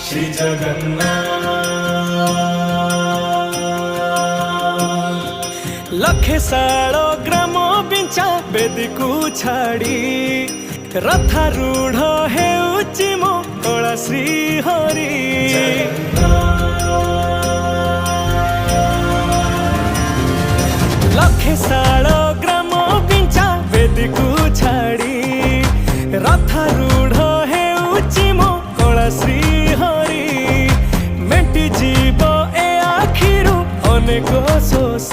श्री जगन्नाथ। लखे सालो ग्राम बिंचा बेदी को छाड़ी रथारूढ़ हेउची मो कला श्री हरि। लखे सालो ग्राम बिंचा बेदी को छाड़ी रथारूढ़ हेउची मो कला श्री हरि। मेटी जीव ए आखिरु अनेक शोष